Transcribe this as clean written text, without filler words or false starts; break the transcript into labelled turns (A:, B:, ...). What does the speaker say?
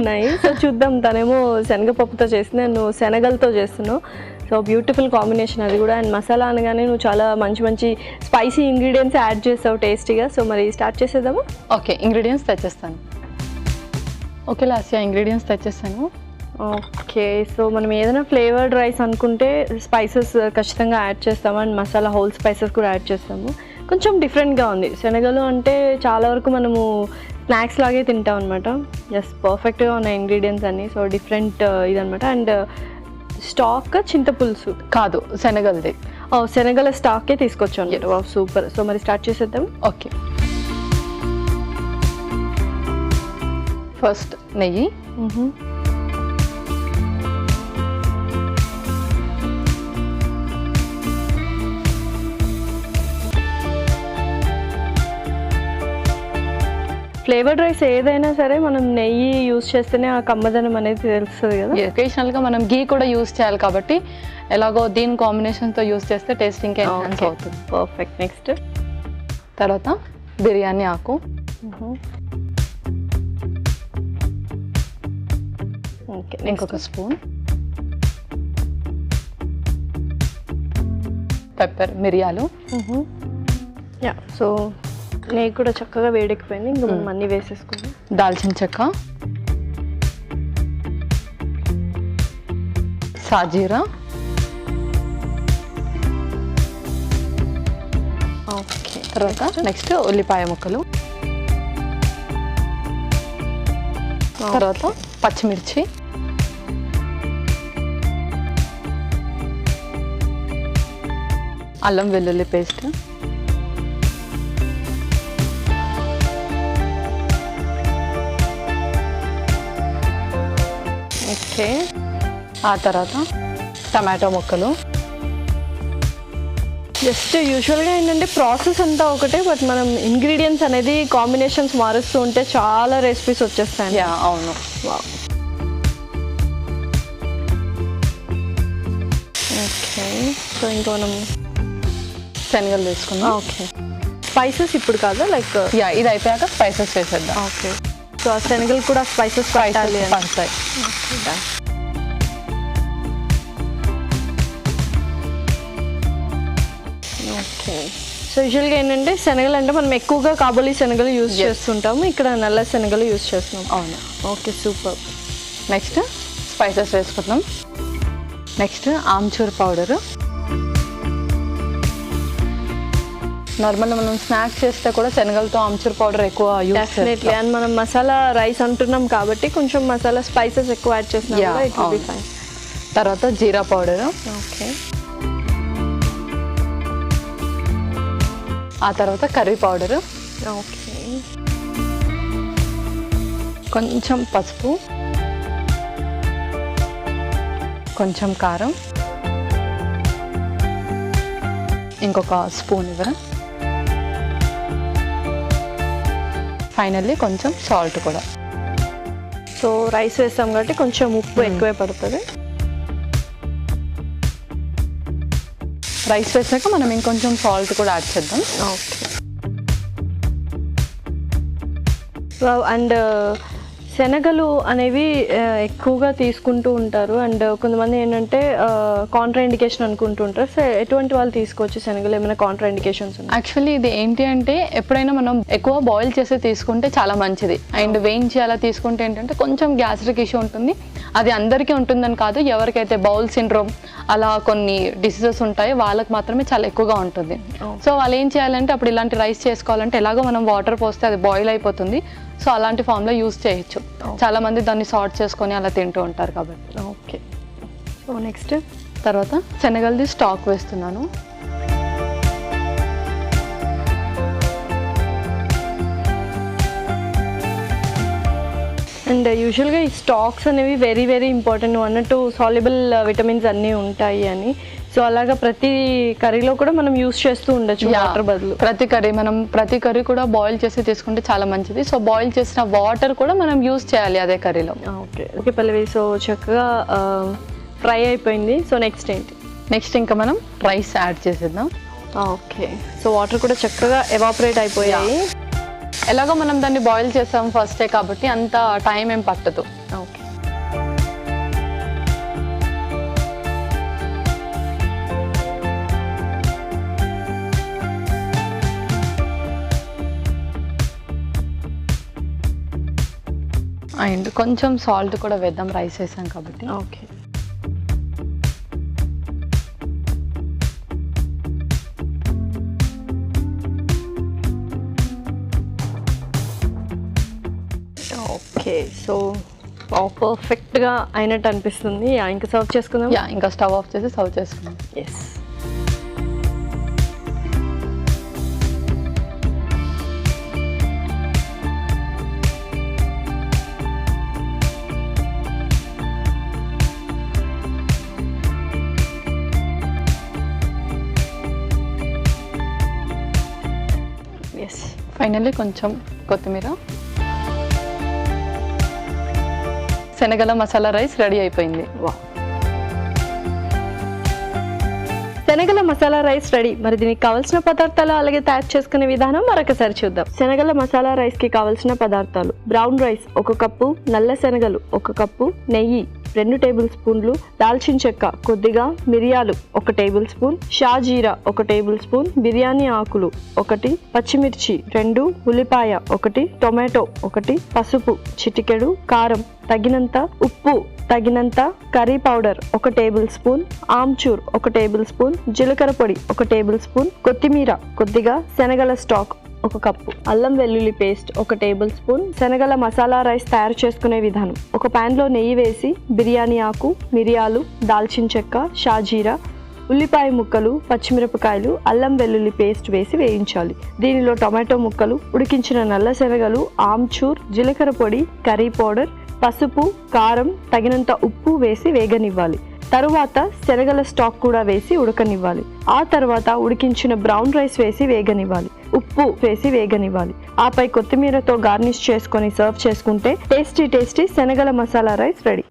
A: ఉన్నాయి. సో చూద్దాం, తనేమో శనగపప్పుతో చేసింది, నేను శనగలతో చేస్తున్నాను. సో బ్యూటిఫుల్ కాంబినేషన్ అది కూడా. అండ్ మసాలా అనగానే నువ్వు చాలా మంచి మంచి స్పైసీ ఇంగ్రీడియంట్స్ యాడ్ చేస్తావు టేస్టీగా. సో మరి స్టార్ట్ చేసేద్దామా?
B: ఓకే, ఇంగ్రీడియంట్స్ తెచ్చేస్తాను. ఓకే లాస్యా, ఇంగ్రీడియంట్స్ తెచ్చేస్తాను.
A: ఓకే, సో మనం ఏదైనా ఫ్లేవర్డ్ రైస్ అనుకుంటే స్పైసెస్ ఖచ్చితంగా యాడ్ చేస్తాము. అండ్ మసాలా హోల్ స్పైసెస్ కూడా యాడ్ చేస్తాము. కొంచెం డిఫరెంట్గా ఉంది. శనగలు అంటే చాలా వరకు మనము స్నాక్స్ లాగే తింటాం అనమాట. ఎస్, పర్ఫెక్ట్గా ఉన్నాయి ఇంగ్రీడియంట్స్ అన్నీ. సో డిఫరెంట్ ఇదనమాట. అండ్ స్టాక్ చింతపులుసు
B: కాదు, శనగలది.
A: శనగల స్టాకే తీసుకొచ్చాను. సూపర్. సో మరి స్టార్ట్ చేసేద్దాం.
B: ఓకే, ఫస్ట్ నెయ్యి,
A: ఫ్లేవర్డ్ రైస్ ఏదైనా సరే మనం నెయ్యి యూజ్ చేస్తేనే ఆ కమ్మదనం అనేది తెలుస్తుంది కదా.
B: ఒకేషనల్గా మనం గీ కూడా యూజ్ చేయాలి కాబట్టి ఎలాగో దీని కాంబినేషన్తో యూజ్ చేస్తే టేస్ట్ ఇంకా ఎన్హాన్స్ అవుతుంది.
A: పర్ఫెక్ట్. నెక్స్ట్
B: తర్వాత బిర్యానీ ఆకు,
A: ఓకే,
B: ఇంకొక స్పూన్ పెప్పర్, మిరియాలు.
A: యా, సో నెయ్యి కూడా చక్కగా వేడెక్కిపోయింది. ఇంకా మనం అన్నీ వేసేసుకుందాం.
B: దాల్చిన చెక్క, సాజీరా,
A: ఓకే.
B: తర్వాత నెక్స్ట్ ఉల్లిపాయ ముక్కలు, తర్వాత పచ్చిమిర్చి, అల్లం వెల్లుల్లి పేస్ట్,
A: ఓకే.
B: ఆ తర్వాత టమాటో ముక్కలు.
A: జస్ట్ యూజువల్గా ఏంటంటే ప్రాసెస్ అంతా ఒకటే, బట్ మనం ఇంగ్రీడియంట్స్ అనేది కాంబినేషన్స్ మారుస్తూ ఉంటే చాలా రెసిపీస్ వచ్చేస్తాయి.
B: అవును.
A: ఓకే, సో ఇంకా మనం
B: శనగలు వేసుకున్నాం.
A: ఓకే, స్పైసెస్ ఇప్పుడు కాదా, లైక్
B: ఇది అయిపోయాక స్పైసెస్ వేసేద్దాం.
A: ఓకే, సో ఆ శనగలు కూడా స్పైసెస్ పట్టాలి.
B: పడతాయి.
A: ఓకే, సో యూజువల్గా ఏంటంటే శనగలు అంటే మనం ఎక్కువగా కాబోలి శనగలు యూజ్ చేస్తుంటాము, ఇక్కడ నల్ల శనగలు యూజ్ చేస్తున్నాం.
B: అవును.
A: Okay, super.
B: నెక్స్ట్ స్పైసెస్ వేసుకుందాం. Next amchur powder. నార్మల్గా మనం స్నాక్స్ చేస్తే కూడా శనగలతో ఆమ్చూర్ పౌడర్ ఎక్కువ యూజ్ చేస్తాం.
A: డెఫినెట్లీ. అండ్ మనం మసాలా రైస్ అంటున్నాం కాబట్టి కొంచెం మసాలా స్పైసెస్ ఎక్కువ యాడ్ చేస్తున్నాం.
B: తర్వాత జీరా పౌడరు.
A: ఓకే,
B: ఆ తర్వాత కర్రీ పౌడరు.
A: ఓకే,
B: కొంచెం పసుపు, కొంచెం కారం, ఇంకొక స్పూన్ ఇవ్వరా. ఫైనల్లీ కొంచెం సాల్ట్ కూడా.
A: సో రైస్ వేస్తాం కాబట్టి కొంచెం ఉప్పు ఎక్కువే పడుతుంది.
B: రైస్ వేసాక మనం ఇంకొంచెం సాల్ట్ కూడా యాడ్ చేద్దాం.
A: ఓకే, అండ్ శనగలు అనేవి ఎక్కువగా తీసుకుంటూ ఉంటారు. అండ్ కొంతమంది ఏంటంటే కాంట్రా ఇండికేషన్ అనుకుంటూ ఉంటారు. సో ఎటువంటి వాళ్ళు తీసుకోవచ్చు శనగలు? ఏమైనా కాంట్రా ఇండికేషన్స్ ఉన్నాయి?
B: యాక్చువల్లీ ఇది ఏంటి అంటే ఎప్పుడైనా మనం ఎక్కువ బాయిల్ చేసి తీసుకుంటే చాలా మంచిది. అండ్ వేయించి అలా తీసుకుంటే ఏంటంటే కొంచెం గ్యాస్ట్రిక్ ఇష్యూ ఉంటుంది. అది అందరికీ ఉంటుందని కాదు, ఎవరికైతే బౌల్ సిండ్రోమ్ అలా కొన్ని డిసీజెస్ ఉంటాయో వాళ్ళకి మాత్రమే చాలా ఎక్కువగా ఉంటుంది. సో వాళ్ళు ఏం చేయాలంటే అప్పుడు ఇలాంటి రైస్ చేసుకోవాలంటే ఎలాగో మనం వాటర్ పోస్తే అది బాయిల్ అయిపోతుంది. సో అలాంటి ఫామ్లో యూజ్ చేయొచ్చు. చాలా మంది దాన్ని సార్ట్ చేసుకొని అలా తింటూ ఉంటారు కాబట్టి.
A: ఓకే, సో నెక్స్ట్
B: తర్వాత శనగలది స్టాక్ వేస్తున్నాను.
A: అండ్ యూజువల్గా ఈ స్టాక్స్ అనేవి వెరీ వెరీ ఇంపార్టెంట్. అన్నట్టు సాల్యుబుల్ విటమిన్స్ అన్నీ ఉంటాయి అని. సో అలాగా ప్రతి కర్రీలో కూడా మనం యూస్ చేస్తూ ఉండొచ్చు వాటర్ బదులు.
B: ప్రతి కర్రీ కూడా బాయిల్ చేసి తీసుకుంటే చాలా మంచిది. సో బాయిల్ చేసిన వాటర్ కూడా మనం యూస్ చేయాలి అదే కర్రీలో.
A: ఓకే ఓకే పల్లవి, సో చక్కగా ఫ్రై అయిపోయింది. సో నెక్స్ట్ ఏంటి?
B: నెక్స్ట్ ఇంకా మనం రైస్ యాడ్ చేసేద్దాం.
A: ఓకే, సో వాటర్ కూడా చక్కగా ఎవాపరేట్ అయిపోయాయి.
B: ఎలాగో మనం దాన్ని బాయిల్ చేసాం ఫస్టే కాబట్టి అంత టైం ఏం పట్టదు.
A: ఓకే.
B: అండ్ కొంచెం సాల్ట్ కూడా వేద్దాం, రైస్ వేసాం కాబట్టి.
A: ఓకే. ఓకే, సో పర్ఫెక్ట్గా అయినట్టు అనిపిస్తుంది. ఇంకా సర్వ్ చేసుకుందాం.
B: ఇంకా స్టవ్ ఆఫ్ చేసి సర్వ్ చేసుకుందాం.
A: ఎస్. ఎస్.
B: ఫైనల్లీ కొంచెం కొత్తిమీర. శనగల మసాలా రైస్ రెడీ అయిపోయింది.
A: శనగల మసాలా రైస్ రెడీ. మరి దీనికి కావాల్సిన పదార్థాలు అలాగే తయారు చేసుకునే విధానం మరొకసారి చూద్దాం. శనగల మసాలా రైస్ కి కావాల్సిన పదార్థాలు: బ్రౌన్ రైస్ 1 కప్పు, నల్ల శనగలు 1 కప్పు, నెయ్యి 2 టేబుల్ స్పూన్లు, దాల్చిన చెక్క కొద్దిగా, మిరియాలు 1 టేబుల్ స్పూన్, షాజీరా 1 టేబుల్ స్పూన్, బిర్యానీ ఆకులు 1, పచ్చిమిర్చి 2, ఉల్లిపాయ 1, టొమాటో 1, పసుపు చిటికెడు, కారం తగినంత, ఉప్పు తగినంత, curry powder 1 table spoon, amchur 1 table spoon, జీలకర్ర పొడి 1 టేబుల్ స్పూన్, కొత్తిమీర కొద్దిగా, శనగల స్టాక్ 1 కప్పు, అల్లం వెల్లుల్లి పేస్ట్ 1 టేబుల్ స్పూన్. శనగల మసాలా రైస్ తయారు చేసుకునే విధానం: ఒక పాన్ లో నెయ్యి వేసి బిర్యానీ ఆకు, మిరియాలు, దాల్చిన చెక్క, షాజీరా, ఉల్లిపాయ ముక్కలు, పచ్చిమిరపకాయలు, అల్లం వెల్లుల్లి పేస్ట్ వేసి వేయించాలి. దీనిలో టొమాటో ముక్కలు, ఉడికించిన నల్ల శనగలు, ఆమ్చూర్, జీలకర్ర పొడి, కర్రీ పౌడర్, పసుపు, కారం తగినంత ఉప్పు వేసి వేగనివ్వాలి. తరువాత శనగల స్టాక్ కూడా వేసి ఉడకనివ్వాలి. ఆ తర్వాత ఉడికించిన బ్రౌన్ రైస్ వేసి వేగనివ్వాలి. ఉప్పు వేసి వేగనివ్వాలి. ఆపై కొత్తిమీరతో గార్నిష్ చేసుకొని సర్వ్ చేసుకుంటే టేస్టీ శనగల మసాలా రైస్ రెడీ.